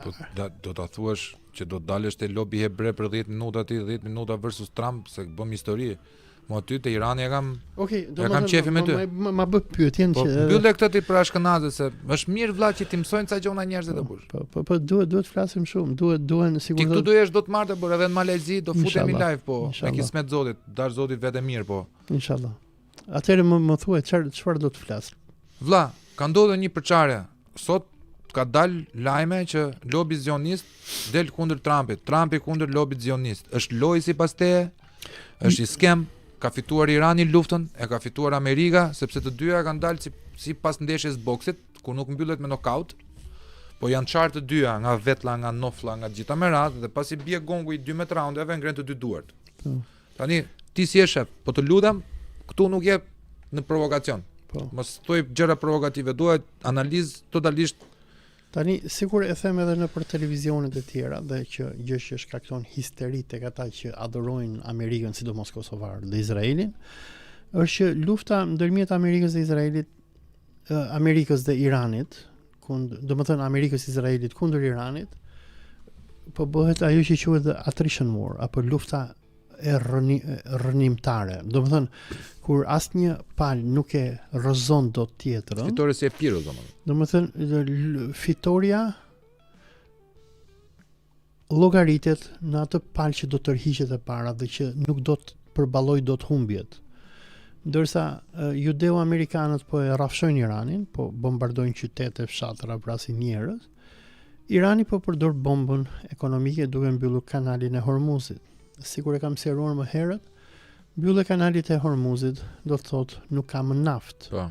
Po do ta thuash që do të dalësh te lobi hebre për 10 minuta ti 10 minuta versus Trump se bëm histori. Mo aty te Irani e kam kam qefi me ty. Ma bë pyetjen që mbyllë këtë ti për ashkënazë se është mirë vëlla që ti mësojnë ca gjona njerëzit të bush. Po duhet flasim shumë. Duhen sigurisht. Ti këtu do jesh do të marrë por edhe në Malezi do futemi live po. Me kismet Zotit, dash Zotit vetë mirë po. Inshallah. Atëherë më thuaj çfarë do të flas. Vëlla, ka ndodhur një përçarje. Sot ka dal lajme që lobi zionist del kundër Trumpit. Trumpi kundër lobit zionist. Është lojë sipas teje? Është i skem? Ka fituar Irani luftën, e ka fituar Amerika, sepse të dyja kanë dalë si pas ndeshjes boksit, ku nuk mbyllet me knockout, po janë qartë të dyja, nga vetla, nga nofla, nga gjitha me radhë, dhe pasi bie gongu i 12 raundeve, ngren të dy duart. Tani, ti si e shef, po të lutem, këtu nuk je në provokacion. Mos thuaj gjëra provokative, duhet analizë totalisht. Tani, sikur e them edhe në për televizionet e tjera, dhe që gjë që shkakton histeri tek ata që adhurojnë Amerikën, sidomos kosovarët dhe Izraelin, është që lufta ndërmjet Amerikës dhe Izraelit, Amerikës dhe Iranit, domethënë Amerikës Izraelit kundër Iranit, po bëhet ajo që quhet the attrition war, apo lufta e rënimtare. Domethënë kur asnjë palë nuk e rrëzon dot tjetrën. Fitore si e Piro domethënë fitoria llogaritet në atë palë që do të tërhiqet e para dhe që nuk do të përballojë dot humbjet. Ndërsa judeo-amerikanët po e rrafshojnë Iranin, po bombardojnë qytete, fshatra, vrasin njerëz. Irani po përdor bombën ekonomike duke mbyllur kanalin e Hormuzit. Sikur e kam sqaruar më herët, mbyllë kanalit e Hormuzit do të thotë nuk ka më naftë. Po.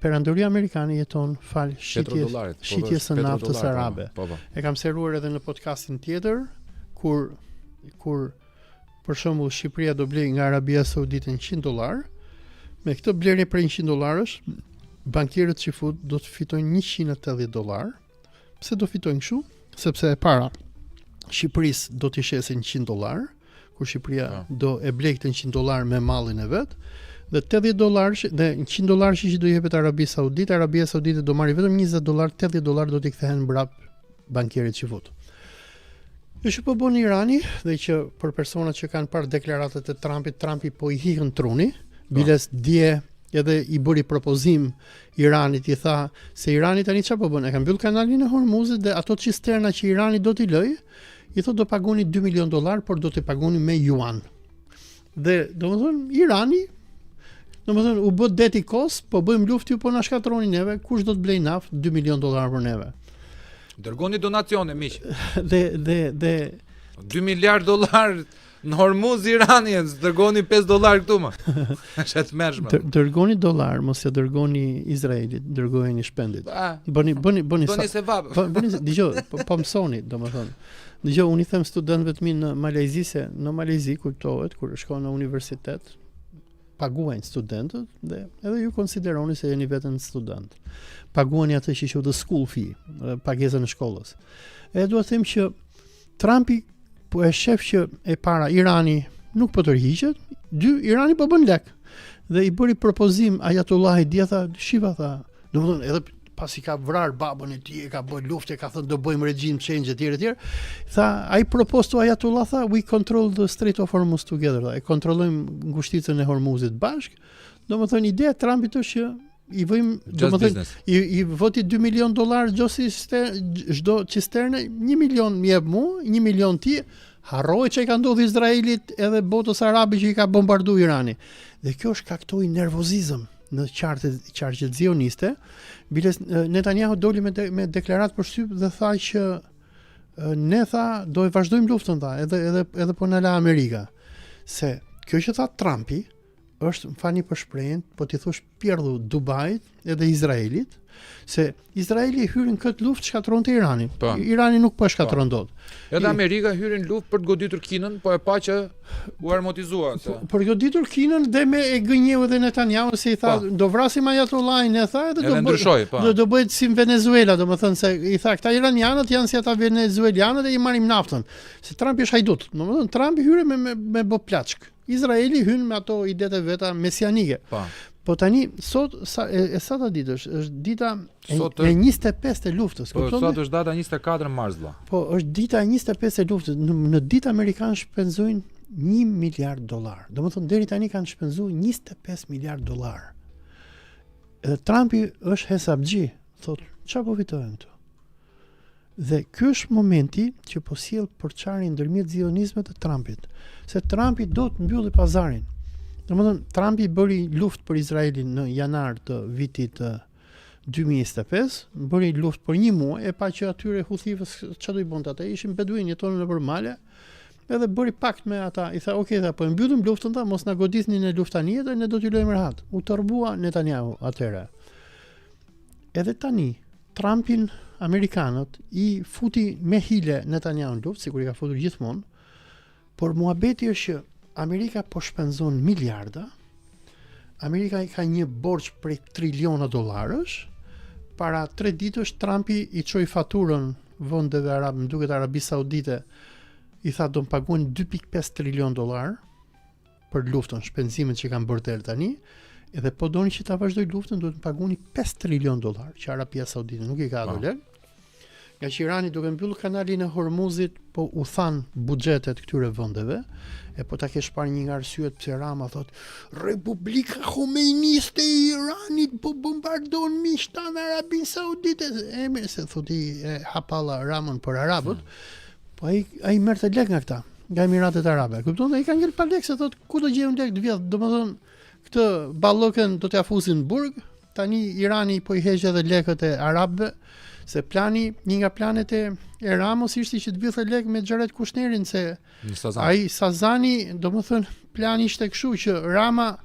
Perandoria amerikane jeton fal shitjes së naftës arabe. Po. E kam sqaruar edhe në podcastin tjetër kur për shembull Shqipëria do blej nga Arabia Saudite $100, me këtë blerje për $100, bankierët që do të fitojnë $180. Pse do fitojnë kështu? Sepse e para Shqipërisë do t'i shesin $100, kur Shqipëria do e blej këtë $100 me mallin e vet, dhe $80 dhe $100 që do jepet Arabia Saudite do marrë vetëm $20, $80 do t'i kthehen mbrap bankierit që fut. Kjo që po bën Irani dhe që për personat që kanë parë deklaratat e Trumpi po i hikën truni, biles dje edhe i bëri propozim Iranit, i tha se Irani tani çfarë po bën? E ka mbyll kanalin e Hormuzit dhe ato cisterna që Irani do t'i lëj, i thotë do pagoni $2 milion, por do t'i pagoni me juan. Dhe domethënë Irani, domethënë u bë deti kos, po bëjmë luftë ju po na shkatroni neve, kush do të blej naftë $2 milion për neve. Dërgoni donacione miq. Dhe $2 miliard në Hormuz Irani, dërgoni $5 këtu më. Është të mëshme. Dërgoni dollar, mos ja dërgoni Izraelit, dërgojeni shpendit. Bëni se vap. Dgjoj, po mësoni, domethënë. Dgjoj, unë i them studentëve të mi në Malezi se në Malezi kuptohet kur shkon në universitet, paguajnë studentët dhe edhe ju konsideroni se jeni vetëm student. Paguani atë që quhet school fee, pagesën e shkollës. E dua të them që Trumpi po e shef që e para Irani nuk po tërhiqet, Irani po bën lek. Dhe i bëri propozim Ayatollahi Dietha, shiva tha, domethënë edhe pasi ka vrar babën e tij, ka bërë luftë, ka thënë do bëjmë regime change etj. Tha, ai proposed to Ayatollah, tha, we control the Strait of Hormuz together. Tha, e kontrollojmë ngushticën e Hormuzit bashk. Domethënë ideja e Trumpit është që i vëjmë, domethënë i voti $2 milion çdo cisterne, 1 milion më jep mua, 1 milion ti, harroj që i ka ndodhur Izraelit edhe botës arabe që i ka bombarduar Irani. Dhe kjo shkaktoi nervozizëm në qarqet zioniste. Biles Netanyahu doli me deklaratë për shtyp dhe tha që ne do e vazhdojmë luftën, tha, edhe po na la Amerika. Se kjo që tha Trumpi është, më fani për shprehjen, po ti thosh pjerdhu Dubait edhe Izraelit, se Izraeli hyri në këtë luftë shkatronte Iranin. Irani nuk po shkatron dot. Edhe Amerika hyri në luftë për të goditur Kinën, po e pa që u armotizua. Për goditur Kinën dhe me e gënjeu edhe Netanyahu se i tha do vrasim Ayatollahin, e tha edhe do bëhet si Venezuela, domethënë se i tha këta iranianët janë si ata venezuelianët e i marrim naftën. Se Trumpi është hajdut. Domethënë Trumpi hyri me bë plaçk. Izraeli hyn me ato idetë veta mesianike. Po tani sot sa ta ditësh, është dita Sot e 25 të luftës, Po kupton? sot është data 24 mars vlla. Po është dita e 25 të luftës. Në ditë amerikanë shpenzojnë $1 miliard. Domethënë deri tani kanë shpenzuar $25 miliard. Edhe Trumpi është hesabxhi, thotë, çfarë po fitojmë këtu? Dhe ky është momenti që po sjell përçarjen ndërmjet zionizmit të Trumpit, se Trumpi do të mbylli pazarin. Domethënë Trumpi bëri luftë për Izraelin në janar të vitit 2025, bëri luftë për 1 muaj, e pa që atyre huthive çfarë do i bënte ata, ishin beduin, jetonin nëpër male. Edhe bëri pakt me ata, i tha, "Ok, tha, po mbyllim luftën ta, mos na godisni në luftanie dhe ne do t'ju lëjmë rehat." U tërbua Netanyahu atëherë. Edhe tani Trumpin amerikanët i futi me hile Netanyahu në luftë, sikur i ka futur gjithmonë, por muhabeti është që Amerika po shpenzon miliarda, Amerika i ka një borxh prej triliona dollarësh, para 3 ditësh Trumpi i çoi faturën vendeve arabe, më duket Arabisë Saudite, i tha do të paguajnë $2.5 trilion për luftën, shpenzimet që kanë bërë deri tani, edhe po doni që ta vazhdoj luftën, duhet të paguani $5 trilion, që Arabia Saudite nuk i ka ato lek. Nga që Irani duke mbyllur kanalin e Hormuzit, po u than buxhetet këtyre vendeve, e po ta kesh parë një nga arsyet pse Rama thot Republika Khomeiniste e Iranit po bombardon miqtan Arabinë Saudite. Mirë se thotë hapalla Ramën për arabët, po ai merrte lek nga këta, nga Emiratet Arabe. Kupton? Ai ka ngel pa lek, se thot ku do gjejmë lek të vjedh. Domethënë këtë ballokën do t'ia fusin në burg. Tani Irani po i heq edhe lekët e arabëve, se një nga planet e Ramos ishte që të vjedhte lek me Jared Kushnerin, se ai Sazani, domethënë plani ishte kështu që Rama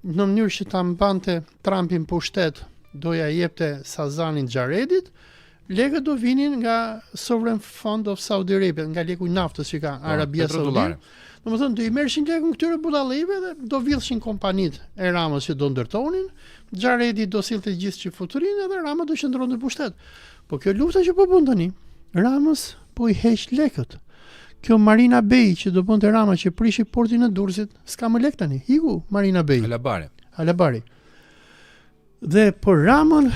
në mënyrë që ta mbante Trumpin pushtet, doja jepte Sazanin Jaredit, lekët do vinin nga Sovereign Fund of Saudi Arabia, nga leku i naftës që ka Arabia Saudite. Domethënë do i merrshin lekun këtyre budallëve dhe do vjedhshin kompanitë e Ramos që do ndërtonin, Jaredi do sillte gjithë që futurinë edhe Rama do qëndronte në pushtet. Po kjo lufta që po bën tani, Ramos po i heq lekët. Kjo Marina Bey që do bënte Rama që prishi portin e Durrësit, s'ka më lek tani. Hiku Marina Bey. Alabari. Dhe për Ramën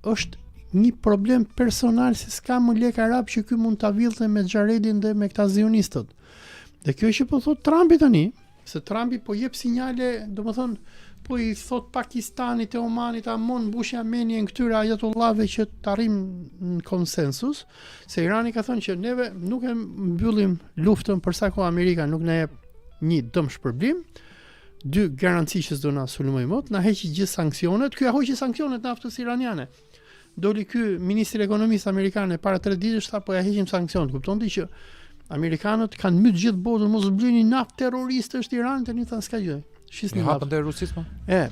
është një problem personal, se s'ka më lek arab që ky mund ta vjedhte me Jaredin dhe me këta zionistët. Dhe kjo që po thot Trumpi tani, se Trumpi po jep sinjale, domethënë po i thot Pakistanit e Omanit, amon mbush Armenien këtyre ajatollave që të arrijmë në konsensus, se Irani ka thënë që neve nuk e mbyllim luftën për sa kohë Amerika nuk na jep një dëm shpërblim, 2 garanci që s'do na sulmoj mot, na heqi gjithë sanksionet. Ky ja hoqi sanksionet naftës iraniane. Doli ky ministri ekonomisë amerikane para 3 ditësh tha po ja heqim sanksionet. Kupton ti që amerikanët kanë myt gjithë botën, mos blini naftë terroriste është Irani, tani thanë s'ka gjë. Shisni hapën te Rusis po?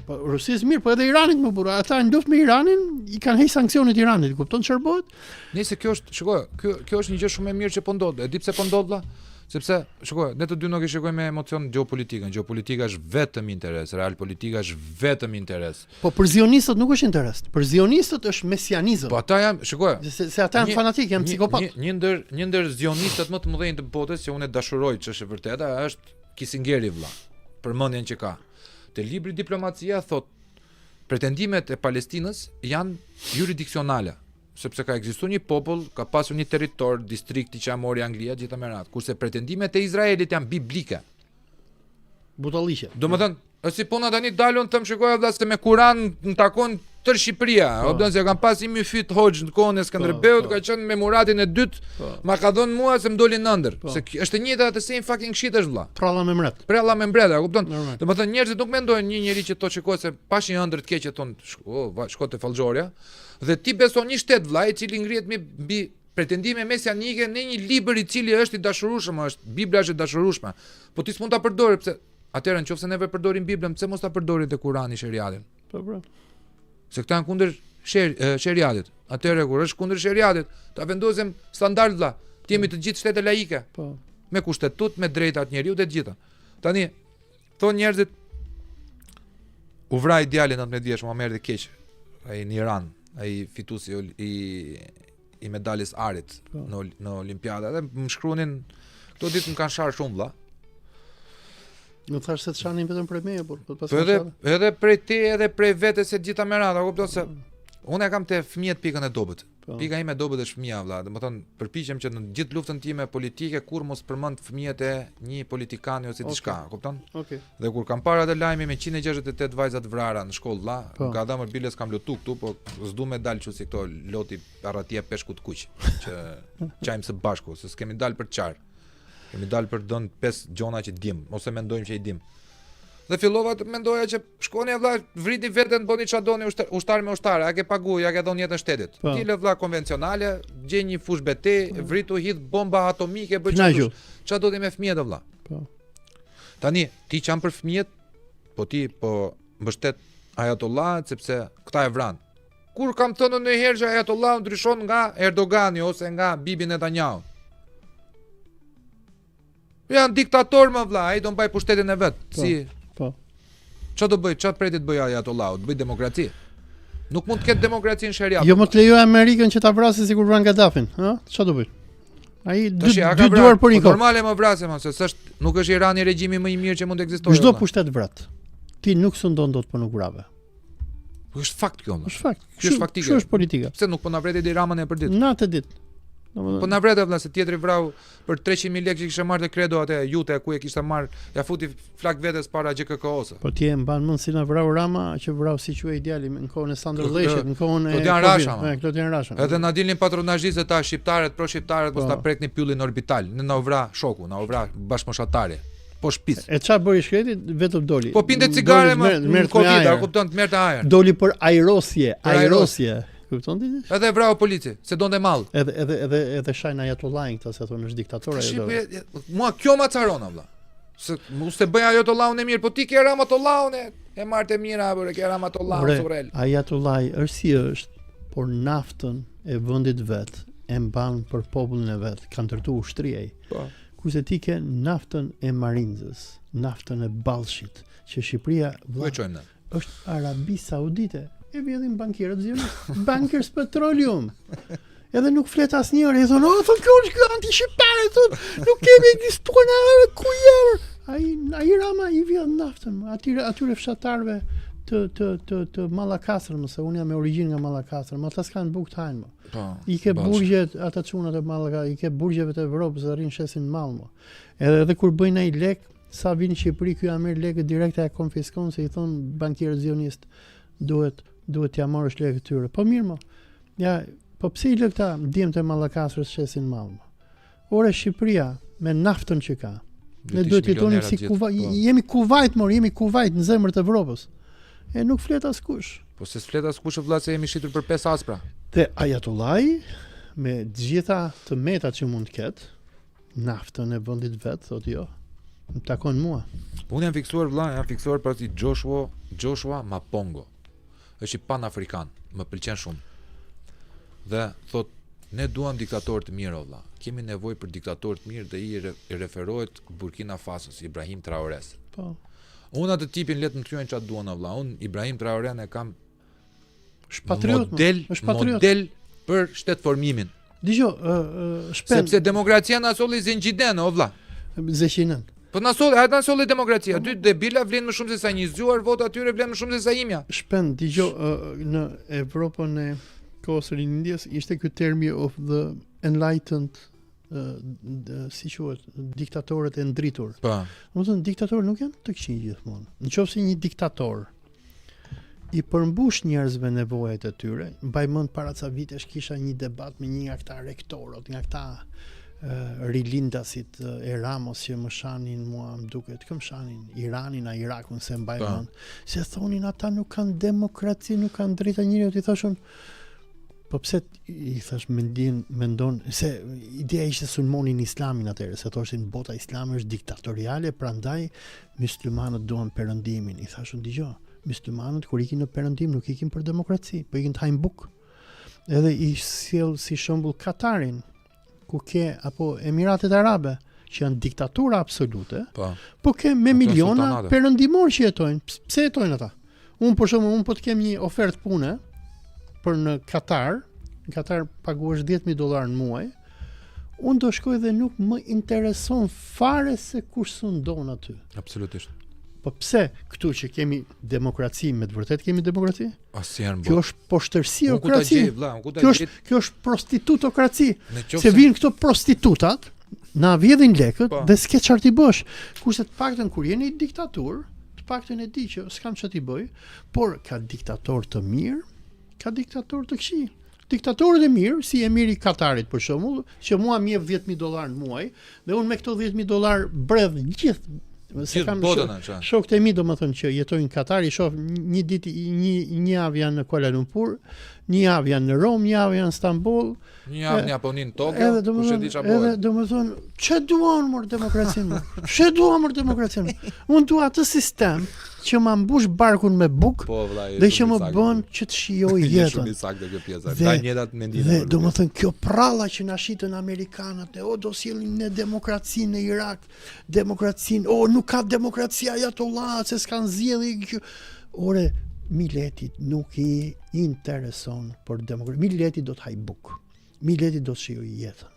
Po Rusis mirë, po edhe Iranit më burra. Ata në luftë me Iranin i kanë heq sanksionet Iranit. Kupton çfarë bëhet? Nëse kjo është, shikoj, kjo është një gjë shumë e mirë që po ndodh. E di pse po ndodh valla? Sepse, shikoj, ne të dy nuk e shikojmë me emocion gjeopolitikën. Gjeopolitika është vetëm interes, realpolitika është vetëm interes. Po për zionistët nuk është interes. Për zionistët është mesianizëm. Po ata janë, shikoj, se ata janë fanatikë, janë psikopat. Një ndër zionistët më të mëdhenj të botës që unë e dashuroj, që është e vërteta, është Kisingeri vlla. Përmendjen që ka. Te libri Diplomacia thot pretendimet e Palestinës janë juridiksionale, sepse ka ekzistuar një popull, ka pasur një territor, distrikti që mori Anglia gjithë me radhë, kurse pretendimet e Izraelit janë biblike. Butalliqe. Domethënë, është si puna tani dalun thëm shikoj vëlla se me Kur'an në takon tërë Shqipëria. Obdon se kanë pas 1 fyt hoxh në kohën e Skënderbeut, ka qenë me Muratin e dytë, ma ka dhënë mua se më doli nëndër. Se është e njëjta the same fucking shit është vëlla. Pralla me mbret. Pralla me mbret, a kupton? Domethënë njerëzit nuk mendojnë një njerëz që to shikoj se pash një ëndër të keq që ton shko te Fallxhoria dhe ti beson një shtet vëlla i cili ngrihet mbi pretendime mesianike në një libër i cili është i dashurueshëm, është Bibla është e dashurueshme. Po ti s'mund ta përdorë pse atëherë nëse neve përdorim Biblën, pse mos ta përdorim te Kurani sheriatin? Po. Se këta janë kundër sheriatit. Atëherë kur është kundër sheriatit, ta vendosim standard vëlla. Ti jemi të gjithë shtete laike. Po. Me kushtetut, me drejtat njeriu të gjitha. Tani thon njerëzit u vraj djalin 19 vjeç, më merr dhe keq. Ai në Iran, ai fituesi i medaljes arit në Olimpiada dhe më shkruanin këto ditë më kanë sharë shumë vëlla. Nuk thash se të shanin vetëm prej meje, por pas edhe prej te, edhe prej vetes e gjitha merata, kupton se unë e kam te fëmijët pikën e dobët. Pika ime dobët është fëmia vëlla. Domethënë përpiqem që në gjithë luftën time politike kur mos përmend fëmijët e një politikani ose diçka, kupton? Okej. Dhe kur kam parë atë lajmin me 168 vajza të vrara në shkollë vëlla, ka dhënë biles kam lutu këtu, po s'du me dal çu si këto loti arratje peshku të kuq, që çajm së bashku, se s'kemi dal për çar. Kemi dal për don 5 gjona që dim, ose mendojmë që i dim. Dhe fillova të mendoja që shkoni vëlla, vriti veten, bëni çfarë doni ushtar me ushtar, a ke paguaj, a ke dhënë jetën shtetit. Tile vëlla konvencionale, gjej një fush betej, vritu hidh bomba atomike, bëj çfarë do ti me fëmijët vëlla. Po. Tani ti çan për fëmijët, po ti po mbështet Ayatollah sepse këta e vran. Kur kam thënë ndonjëherë që Ayatollah ndryshon nga Erdogani ose nga Bibi Netanyahu. Janë diktator më vëlla, ai do mbaj pushtetin e vet. Si Po. Çfarë do bëj? Çfarë preti të bëj Ayatollahu? Të bëj demokraci. Nuk mund të ketë demokraci në sheria. Jo më të lejoj Amerikën që ta vrasë sikur vran Gaddafin, ë? Çfarë do bëj? Ai dy duar për një kohë. Normale më vrasë, se s'është, nuk është Irani regjimi më i mirë që mund të ekzistojë. Çdo pushtet vrat. Ti nuk sundon dot për nuk vrave. Është fakt kjo. Është fakt. Kjo është faktike. Kjo është politika. Pse nuk po na vreti Edi Ramën e për ditë? Natë ditë. Po na vrete vëlla se tjetri vrau për 300.000 lekë që kishte marrë te Credo atë jute ku e kishte marrë, ja futi flak vetes para GKK-s. Po ti e mban mend si na vrau Rama, që vrau si quhej djali në kohën e Sandër Lleshit, në kohën e Klodian Rasha. Edhe na dilnin patronazhistë ta shqiptarët, pro shqiptarët mos ta preknin pyllin orbital. Ne na u vra shoku, na u vra bashkëmoshatari. Po shpis. E çfarë bëri shkreti? Vetëm doli. Po pinte cigare më Covid, a kupton, të merrte ajër. Doli për ajrosje. Kupton ti? Edhe vrau polici, se donte mall. Edhe shajnë Ayatollahin këta se thonë është diktator ajo. Mua kjo ma caron vëlla. Se mos të bëj Ayatollahun e mirë, po ti ke Ramatollahun e marrë të mira apo ke Ramatollahun Surel. Ayatollahi është si është, por naftën e vendit vet e mban për popullin e vet, ka ndërtuar ushtria ai. Po. Kurse ti ke naftën e Marinzës, naftën e Ballshit, që Shqipëria është Arabi Saudite. E vjedhin bankierët zionistë, Bankers Petroleum. Edhe nuk flet asnjëri, i thonë, "Oh, kjo është anti-shqiptare, thonë, nuk kemi ekzistuar në ku jemi." Ai Rama i vjedh naftën, atyre fshatarëve të Mallakastrës, mëse unë jam me origjinë nga Mallakastra, ata s'kan bukë të hajnë më. I ke burgjet ata çunat e Mallaka, i ke burgjeve të Evropës, arrin shesin mall më. Edhe kur bëjnë ai lek, sa vin në Shqipëri, ky ja merr lekë direkt e konfiskon, se i thon bankierët zionistë, duhet t'ja marrësh lekët tyre. Po mirë më. Ja, po pse I lë këta djemtë e Mallakastrës shesin mall më? Ore Shqipëria me naftën që ka. Ne duhet të jetonim si Kuvajt, jemi Kuvajt, jemi Kuvajt në zemrën e Evropës. E nuk flet askush. Po se s'flet askush vëlla se jemi shitur për 5 aspra. Te Ayatollahi me të gjitha të metat që mund të ketë, naftën e vendit vet, thotë jo. Më takon mua. Unë jam fiksuar pasi Joshua Mapongo. Është I pan-afrikan, më pëlqen shumë. Dhe thot, ne duam diktatorë të mirë vëlla. Kemi nevojë për diktatorë të mirë dhe I referohet Burkina Fasos, Ibrahim Traores. Po. Unë atë tipin le të më kryejnë çfarë duan vëlla. Unë Ibrahim Traoren e kam model për shtetformimin. Dgjoj, sepse demokracia na solli zinxhiden o vëlla. Zeqinën. Po na solli demokracia. Aty debila vlen më shumë se sa një zgjuar votë, atyre vlen më shumë se sa imja. Dgjoj, në Evropën e kohës së Lindjes ishte ky termi of the enlightened, si quhet, diktatorët e ndritur. Po. Domethënë diktatorët nuk janë të këqij gjithmonë. Nëse një diktator I përmbush njerëzve nevojat e tyre, mbaj mend para ca vitesh kisha një debat me një nga këta rektorët, nga këta rilindasit e Ramos që më shanin mua, më duket, këm shanin Iranin a Irakun, se mbaj mend, se thonin ata nuk kanë demokraci, nuk kanë drejta njerëzit, I thashun, po pse I thash mendon se ideja ishte sulmonin Islamin atëherë, se thoshin bota islame është diktatoriale, prandaj myslimanët duan perëndimin. I thashun dëgjoj, myslimanët kur ikin në perëndim nuk ikin për demokraci, po ikin të hajnë buk. Edhe I sjell si shembull Katarin, ku ke apo Emiratet Arabe, që janë diktatura absolute, po ke me miliona perëndimor që jetojnë. Pse jetojnë ata? Unë për shembull, po të kem një ofertë pune për në Katar paguash $10,000 në muaj, unë do shkoj dhe nuk më intereson fare se kush sundon aty. Absolutisht. Po pse këtu që kemi demokraci, me të vërtet kemi demokraci? Asnjëherë. Kjo është poshtërsiokraci. Kjo është prostitutokraci. Se vinë këto prostitutat, na vjedhin lekët dhe s'ke çfarë t'i bësh. Kurse të paktën kur jeni diktatur, të paktën e di që s'kam çfarë t'i bëj, por ka diktator të mirë, ka diktator të këqij. Diktatorët e mirë, si emiri Katarit për shembull, që mua më jep $10,000 në muaj, dhe unë me këto $10,000 bredh gjithë se kam shokët e mi, domethënë që jetojnë në Katar, i shoh një ditë një javë janë në Kuala Lumpur, një javë janë në Rom, një javë janë në Stamboll, një javë në Japoni, në Tokyo, kush e di çfarë bëhet. Edhe domethënë, ç'e duan më demokracinë? Ç'e duan më demokracinë? Unë dua atë sistem që ma mbush barkun me buk, dhe që më bën që të shijoj jetën. Shumë i saktë kjo pjesa. Ka njëtat mendime. Dhe domethënë kjo pralla që na shitën amerikanët, do sillin në demokracinë në Irak, demokracinë, nuk ka demokracia ajatollah, se s'kan zgjedhje. Ore, Miletit nuk i intereson për demokraci. Mileti do të haj buk. Mileti do të shijoj jetën.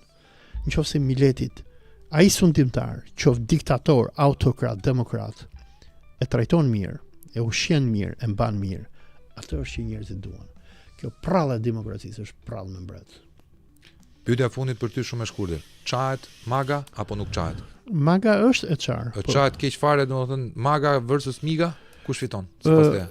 Nëse Miletit, ai sundimtar, qoftë diktator, autokrat, demokrat, e trajton mirë, e ushqen mirë, e mban mirë, atë është që njerëzit duan. Kjo prallë e demokracisë është prallë me mbret. Pyetja fundit për ty shumë e shkurtër. Çahet Maga apo nuk çahet? Maga është e çar. Çahet keq fare, domethënë Maga versus Miga, kush fiton? Sipas teje?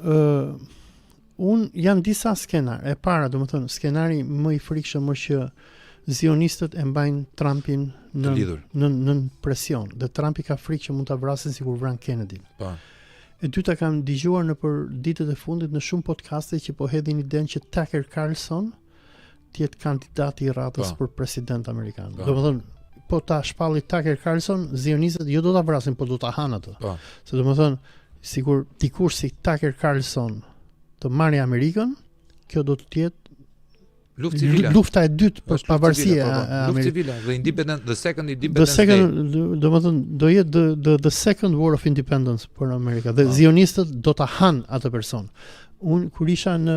Janë disa skenar. E para, domethënë, skenari më i frikshëm është që zionistët e mbajnë Trumpin në presion, dhe Trumpi ka frikë që mund ta vrasin sikur vran Kennedy. Po. E dyta, kam dëgjuar në për ditët e fundit në shumë podcaste që po hedhin idenë që Tucker Carlson të jetë kandidati i radhës për president amerikan. Domethënë, po ta shpalli Tucker Carlson, zionistët jo do ta vrasin, po do ta hanë atë. Se domethënë, sikur dikush si Tucker Carlson të marrë Amerikën, kjo do të jetë lufta e dytë për pavarësi e Amerikës. Luftë civile, the second independence day. Domethënë do jetë the second war of independence për Amerika. Dhe zionistët do ta hanë atë person. Unë kur isha në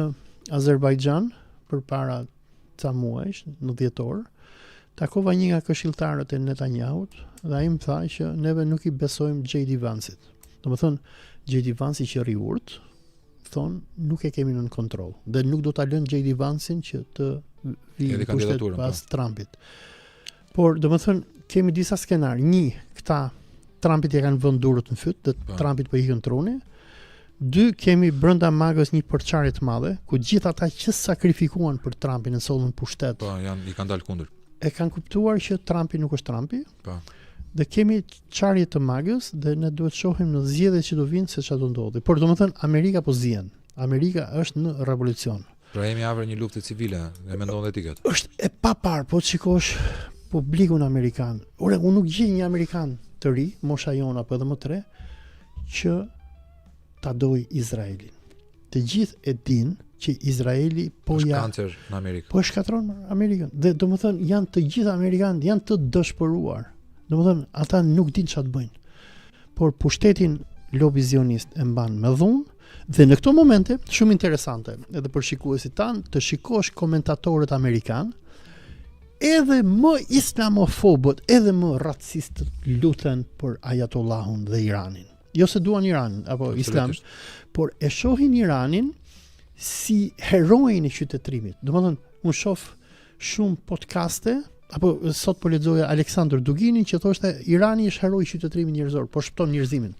Azerbajxhan përpara ca muajsh, në dhjetor, takova një nga këshilltarët e Netanyahut dhe ai më tha që neve nuk i besojmë J.D. Vanceit. Domethënë J.D. Vance që rri urt, thonë nuk e kemi nën kontroll dhe nuk do ta lënë J.D. Vancin që të vijë kushtet pas Trumpit. Por domethënë kemi disa skenar. Një, këta Trumpit e kanë vënë durët në fyt, dhe Trumpit po ikën truni. 2, kemi brenda Magës një përçarje të madhe, ku gjithë ata që sakrifikuan për Trumpin në sollën pushtet. Po, i kanë dalë kundër. E kanë kuptuar që Trumpi nuk është Trumpi. Po. Dhe kemi çarje të Magës dhe ne duhet shohim në zgjedhjet që do vinë se çfarë do ndodhi. Por domethënë Amerika po zien. Amerika është në revolucion. Pra jemi afër një lufte civile, e mendon dhe ti këtë? Është e papar, po shikosh publikun amerikan. Ore, unë nuk gjej një amerikan të ri, mosha jon apo edhe më të re, që ta doj Izraelin. Të gjithë e dinë që Izraeli po është kancer në Amerikë. Po e shkatron Amerikën. Dhe domethënë janë të gjithë amerikanët janë të dëshpëruar. Domethënë ata nuk dinë çfarë të bëjnë. Por pushtetin lobi zionist e mban me dhunë, dhe në këto momente shumë interesante, edhe për shikuesit tanë, të shikosh komentatorët amerikanë, edhe më islamofobët, edhe më racistët luten për Ajatollahun dhe Iranin. Jo se duan Iranin apo Islam, por e shohin Iranin si heroin e qytetërimit. Domethënë, unë shoh shumë podcaste, apo sot po lexoja Aleksandr Duginin që thoshte Irani është heroi i qytetërimit njerëzor, po shpëton njerëzimin.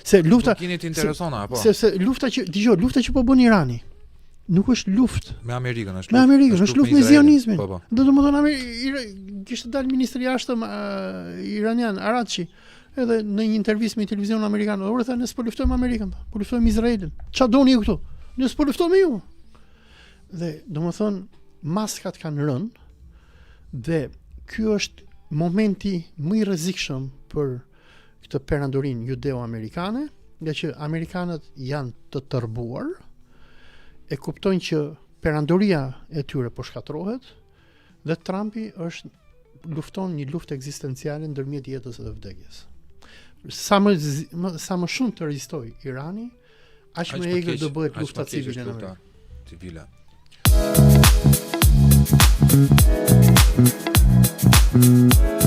Se lufta Duginit intereson apo? Se lufta që po bën Irani nuk është luftë me Amerikën, është luftë me zionizmin. Po. Domethënë kishte dalë ministri i jashtëm iranian Araçi, edhe në një intervistë me televizion amerikan, ora tha ne s'po luftojmë Amerikën, po luftojmë Izraelin. Ç'a doni ju këtu? Ne s'po luftojmë ju. Dhe domethënë maskat kanë rënë. Dhe ky është momenti më i rrezikshëm për këtë perandorinë judeo-amerikane, nga që amerikanët janë të tërbuar, e kuptojnë që perandoria e tyre po shkatërrohet, dhe Trumpi lufton një luftë ekzistenciale ndërmjet jetës dhe vdekjes. Sa më shumë të rezistoj Irani, aq më egër do bëhet lufta civile në Amerikë. Thank